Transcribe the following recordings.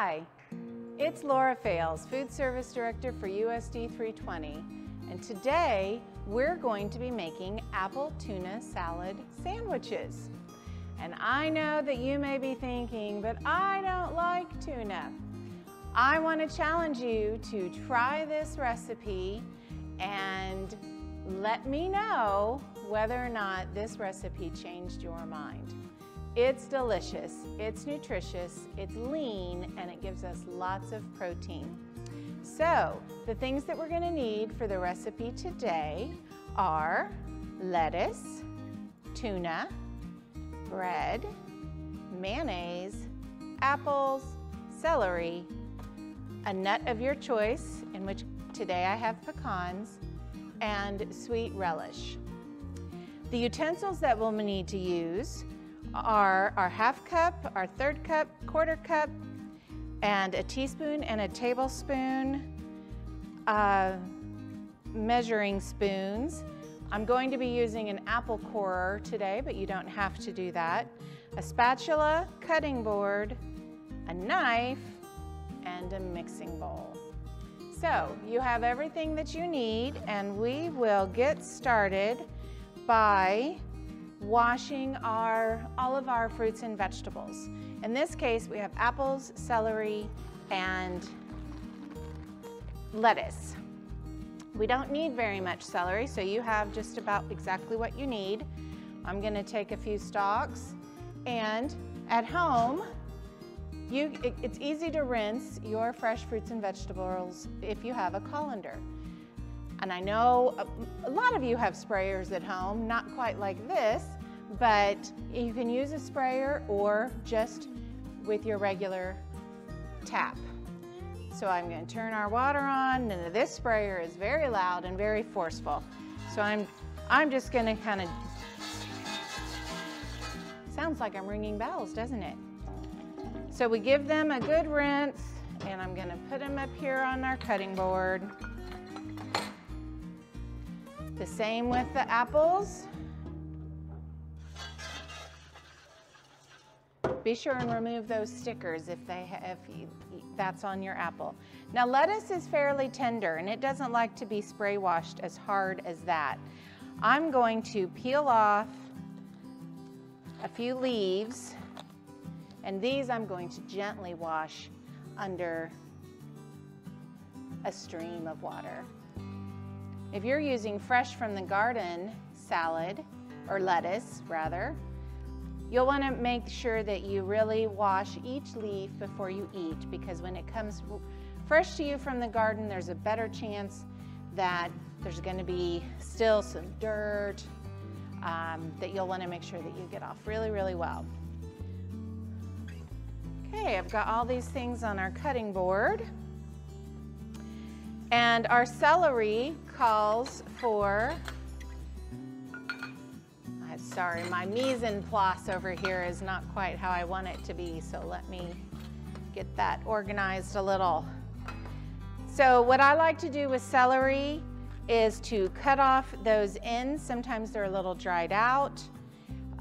Hi, it's Laura Fales, Food Service Director for USD 320, and today we're going to be making apple tuna salad sandwiches. And I know that you may be thinking, but I don't like tuna. I want to challenge you to try this recipe and let me know whether or not this recipe changed your mind. It's delicious, it's nutritious, it's lean, and it gives us lots of protein. So, the things that we're going to need for the recipe today are lettuce, tuna, bread, mayonnaise, apples, celery, a nut of your choice, in which today I have pecans, and sweet relish. The utensils that we'll need to use are our half cup, our third cup, quarter cup, and a teaspoon and a tablespoon measuring spoons. I'm going to be using an apple corer today, but you don't have to do that. A spatula, cutting board, a knife, and a mixing bowl. So you have everything that you need, and we will get started by washing all of our fruits and vegetables. In this case, we have apples, celery, and lettuce. We don't need very much celery, so you have just about exactly what you need. I'm going to take a few stalks, and at home, it's easy to rinse your fresh fruits and vegetables if you have a colander. And I know a lot of you have sprayers at home, not quite like this, but you can use a sprayer or just with your regular tap. So I'm going to turn our water on, and this sprayer is very loud and very forceful. So I'm just going to kind of, sounds like I'm ringing bells, doesn't it? So we give them a good rinse, and I'm going to put them up here on our cutting board. The same with the apples. Be sure and remove those stickers if that's on your apple. Now lettuce is fairly tender and it doesn't like to be spray washed as hard as that. I'm going to peel off a few leaves, and these I'm going to gently wash under a stream of water. If you're using fresh from the garden salad, or lettuce rather, you'll want to make sure that you really wash each leaf before you eat, because when it comes fresh to you from the garden, there's a better chance that there's going to be still some dirt that you'll want to make sure that you get off really, really well. Okay, I've got all these things on our cutting board. And our celery calls for, sorry, my mise en place over here is not quite how I want it to be, so let me get that organized a little. So what I like to do with celery is to cut off those ends. Sometimes they're a little dried out.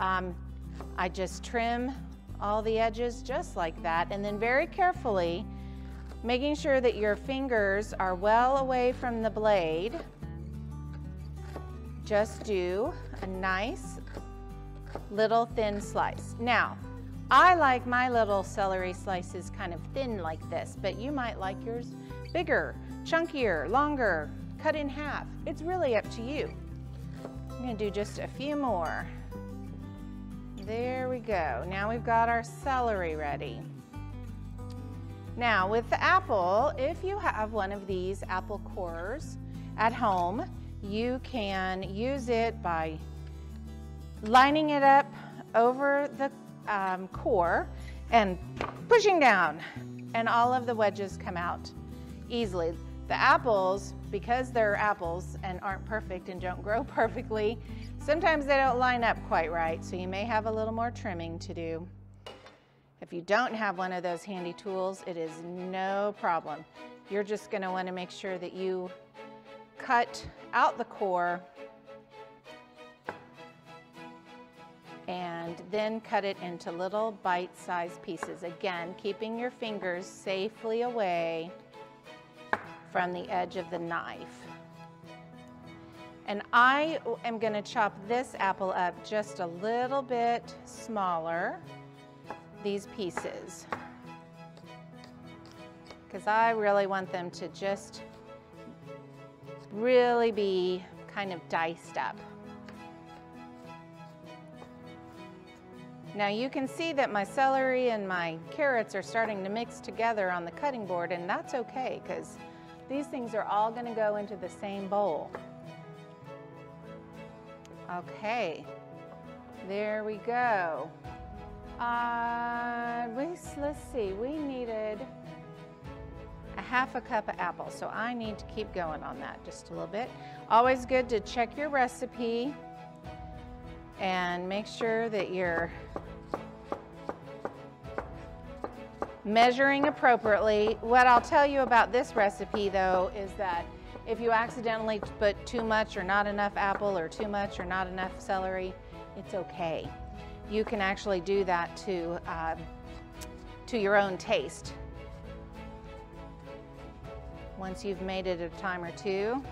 I just trim all the edges just like that, and then very carefully, making sure that your fingers are well away from the blade, just do a nice little thin slice. Now, I like my little celery slices kind of thin like this, but you might like yours bigger, chunkier, longer, cut in half. It's really up to you. I'm going to do just a few more. There we go. Now we've got our celery ready. Now with the apple, if you have one of these apple corers at home, you can use it by lining it up over the core and pushing down, and all of the wedges come out easily. The apples, because they're apples and aren't perfect and don't grow perfectly, sometimes they don't line up quite right, so you may have a little more trimming to do. If you don't have one of those handy tools, it is no problem. You're just going to want to make sure that you cut out the core and then cut it into little bite-sized pieces. Again, keeping your fingers safely away from the edge of the knife. And I am going to chop this apple up just a little bit smaller, these pieces, because I really want them to just really be kind of diced up. Now you can see that my celery and my carrots are starting to mix together on the cutting board, and that's okay because these things are all going to go into the same bowl. Okay, there we go. Let's see, we needed a half a cup of apples, so I need to keep going on that just a little bit. Always good to check your recipe and make sure that you're measuring appropriately. What I'll tell you about this recipe though is that if you accidentally put too much or not enough apple or too much or not enough celery, it's okay. You can actually do that to your own taste once you've made it a time or two.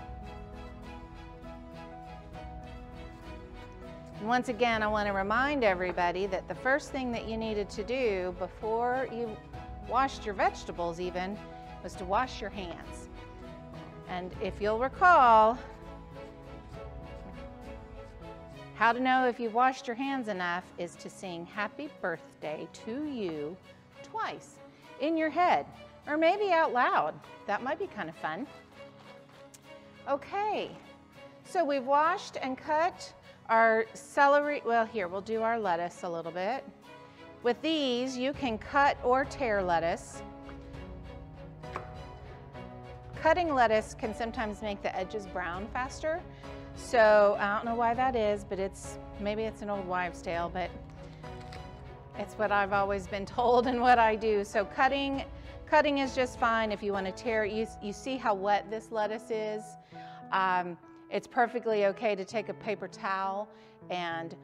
And once again, I want to remind everybody that the first thing that you needed to do before you washed your vegetables even was to wash your hands. And if you'll recall, how to know if you've washed your hands enough is to sing happy birthday to you twice in your head, or maybe out loud. That might be kind of fun. Okay, so we've washed and cut our celery. Well, here, we'll do our lettuce a little bit. With these, you can cut or tear lettuce. Cutting lettuce can sometimes make the edges brown faster. So I don't know why that is, but maybe it's an old wives' tale, but it's what I've always been told and what I do. So cutting is just fine. If you want to tear it, you see how wet this lettuce is. It's perfectly okay to take a paper towel and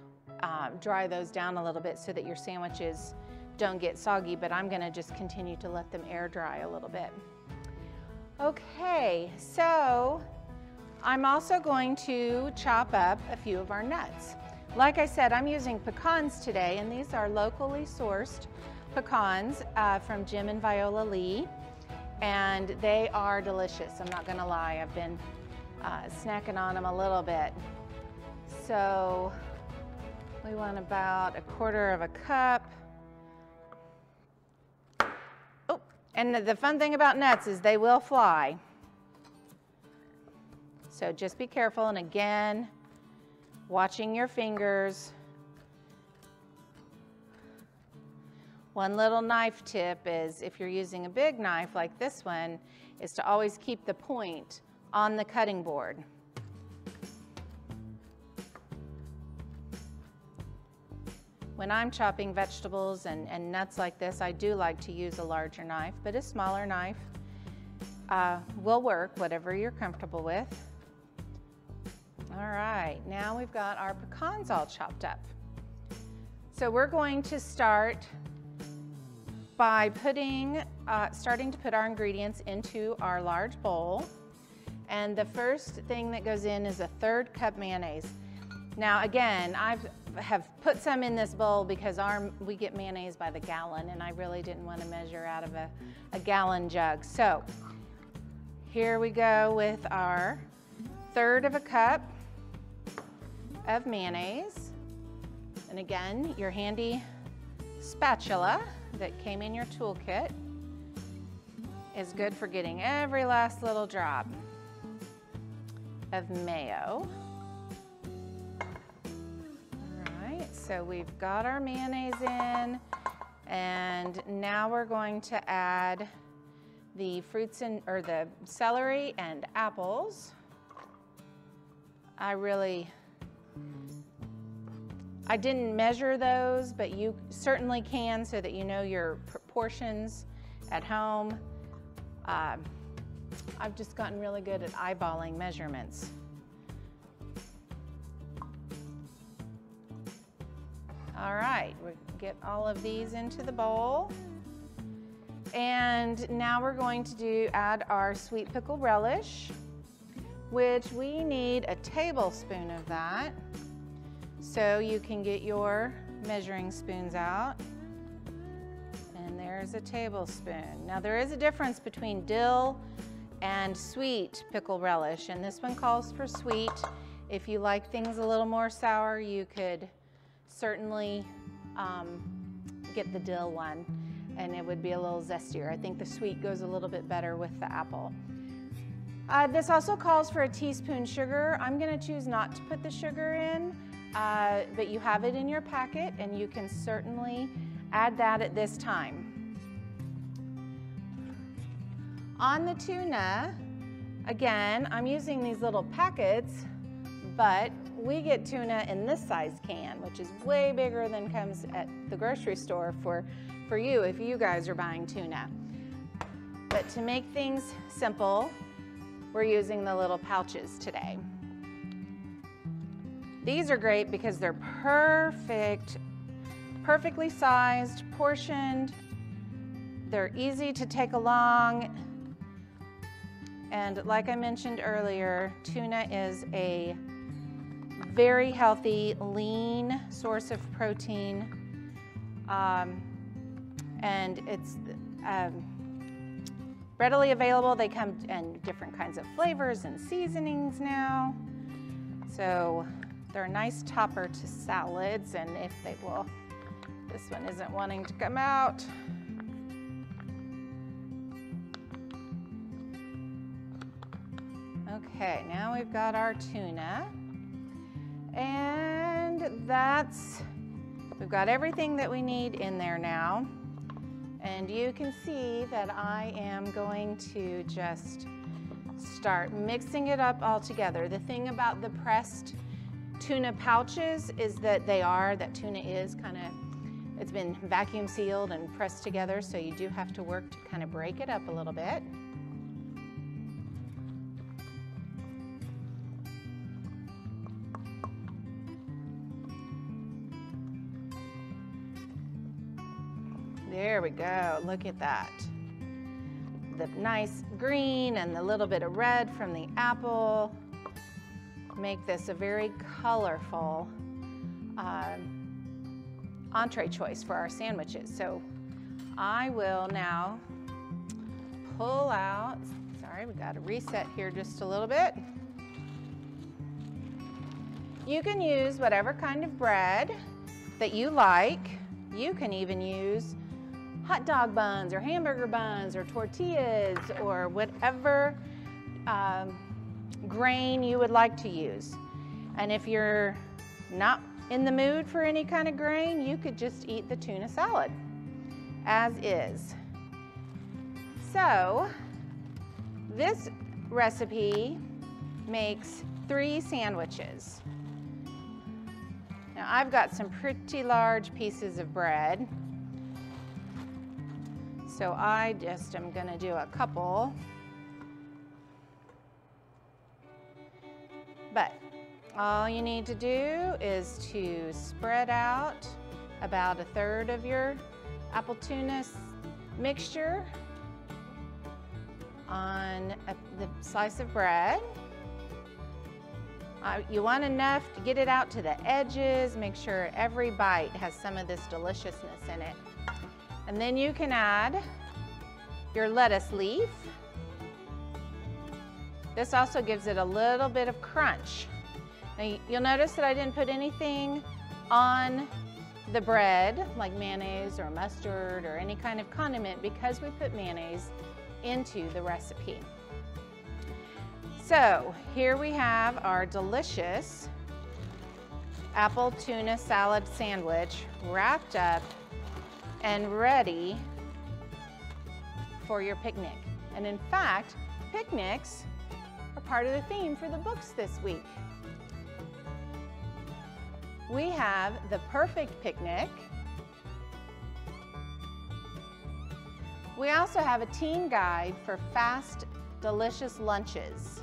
dry those down a little bit so that your sandwiches don't get soggy, but I'm gonna just continue to let them air dry a little bit. Okay, so I'm also going to chop up a few of our nuts. Like I said, I'm using pecans today, and these are locally sourced pecans from Jim and Viola Lee, and they are delicious. I'm not gonna lie, I've been snacking on them a little bit. So we want about 1/4 of a cup. Oh, and the fun thing about nuts is they will fly. So just be careful, and again, watching your fingers. One little knife tip is, if you're using a big knife like this one, is to always keep the point on the cutting board. When I'm chopping vegetables and nuts like this, I do like to use a larger knife, but a smaller knife will work, whatever you're comfortable with. All right, now we've got our pecans all chopped up. So we're going to start by starting to put our ingredients into our large bowl. And the first thing that goes in is 1/3 cup mayonnaise. Now again, I have put some in this bowl because we get mayonnaise by the gallon, and I really didn't want to measure out of a gallon jug. So here we go with our 1/3 cup of mayonnaise. And again, your handy spatula that came in your toolkit is good for getting every last little drop of mayo. All right, so we've got our mayonnaise in, and now we're going to add the the celery and apples. I didn't measure those, but you certainly can, so that you know your proportions at home. I've just gotten really good at eyeballing measurements. All right, we get all of these into the bowl. And now we're going to add our sweet pickle relish, which we need a tablespoon of that. So you can get your measuring spoons out. And there's a tablespoon. Now there is a difference between dill and sweet pickle relish, and this one calls for sweet. If you like things a little more sour, you could certainly get the dill one, and it would be a little zestier. I think the sweet goes a little bit better with the apple. This also calls for a teaspoon sugar. I'm going to choose not to put the sugar in, but you have it in your packet, and you can certainly add that at this time. On the tuna, again, I'm using these little packets, but we get tuna in this size can, which is way bigger than comes at the grocery store for you if you guys are buying tuna. But to make things simple, we're using the little pouches today. These are great because they're perfectly sized, portioned. They're easy to take along. And like I mentioned earlier, tuna is a very healthy, lean source of protein. And it's readily available. They come in different kinds of flavors and seasonings now. So they're a nice topper to salads, and if they will, this one isn't wanting to come out. Okay, now we've got our tuna, and we've got everything that we need in there now. And you can see that I am going to just start mixing it up all together. The thing about the pressed tuna pouches is that tuna is it's been vacuum sealed and pressed together, so you do have to work to kind of break it up a little bit. There we go, look at that. The nice green and the little bit of red from the apple make this a very colorful entree choice for our sandwiches. So I will now pull out, sorry, we got to reset here just a little bit. You can use whatever kind of bread that you like. You can even use hot dog buns or hamburger buns or tortillas or whatever grain you would like to use. And if you're not in the mood for any kind of grain, you could just eat the tuna salad as is. So this recipe makes 3 sandwiches. Now I've got some pretty large pieces of bread, so I just am going to do a couple. But all you need to do is to spread out about 1/3 of your apple tuna mixture on the slice of bread. You want enough to get it out to the edges, make sure every bite has some of this deliciousness in it. And then you can add your lettuce leaf. This also gives it a little bit of crunch. Now you'll notice that I didn't put anything on the bread like mayonnaise or mustard or any kind of condiment because we put mayonnaise into the recipe. So here we have our delicious apple tuna salad sandwich wrapped up and ready for your picnic. And in fact, picnics are part of the theme for the books this week. We have The Perfect Picnic. We also have a teen guide for fast, delicious lunches.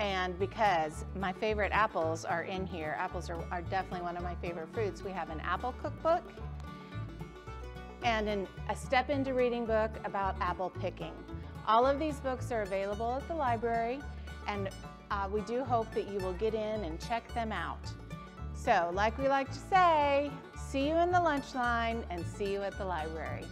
And because my favorite apples are in here, apples are definitely one of my favorite fruits, we have an apple cookbook and a Step Into Reading book about apple picking. All of these books are available at the library, and we do hope that you will get in and check them out. So, like we like to say, see you in the lunch line and see you at the library.